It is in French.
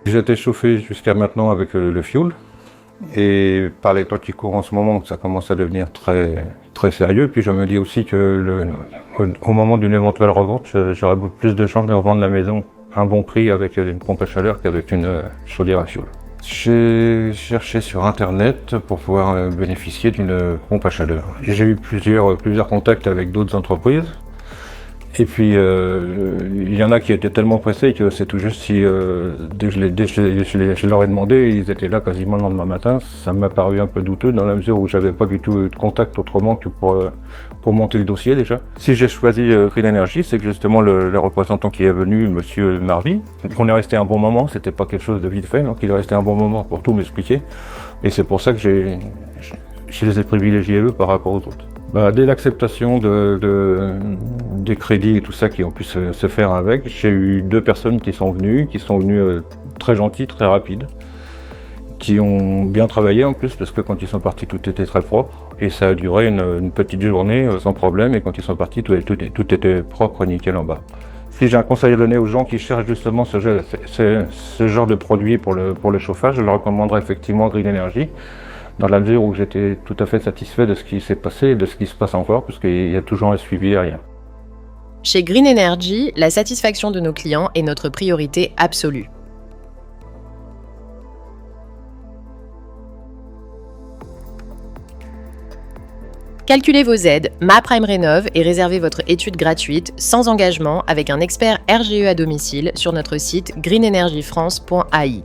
J'étais chauffé jusqu'à maintenant avec le fioul. Et par les temps qui courent en ce moment, ça commence à devenir très, très sérieux. Puis je me dis aussi que au moment d'une éventuelle revente, j'aurai beaucoup plus de chances de revendre la maison à un bon prix avec une pompe à chaleur qu'avec une chaudière à fioul. J'ai cherché sur internet pour pouvoir bénéficier d'une pompe à chaleur. J'ai eu plusieurs contacts avec d'autres entreprises. Et puis, il y en a qui étaient tellement pressés que c'est tout juste si, dès que je leur ai demandé, ils étaient là quasiment le lendemain matin. Ça m'a paru un peu douteux dans la mesure où j'avais pas du tout eu de contact autrement que pour monter le dossier déjà. Si j'ai choisi Green Energy, c'est que justement le représentant qui est venu, Monsieur Marvy, qu'on est resté un bon moment, c'était pas quelque chose de vite fait, donc il est resté un bon moment pour tout m'expliquer. Et c'est pour ça que je les ai privilégiés eux par rapport aux autres. Dès l'acceptation des crédits et tout ça qui ont pu se faire avec, j'ai eu 2 personnes qui sont venues très gentilles, très rapides, qui ont bien travaillé en plus parce que quand ils sont partis tout était très propre et ça a duré une petite journée sans problème et quand ils sont partis tout était propre, nickel en bas. Si j'ai un conseil à donner aux gens qui cherchent justement ce genre de produit pour le chauffage, je leur recommanderais effectivement Green Energy. Dans la mesure où j'étais tout à fait satisfait de ce qui s'est passé et de ce qui se passe encore, puisqu'il y a toujours un suivi derrière. Chez Green Energy, la satisfaction de nos clients est notre priorité absolue. Calculez vos aides, MaPrimeRénov' et réservez votre étude gratuite, sans engagement, avec un expert RGE à domicile sur notre site greenenergyfrance.ai.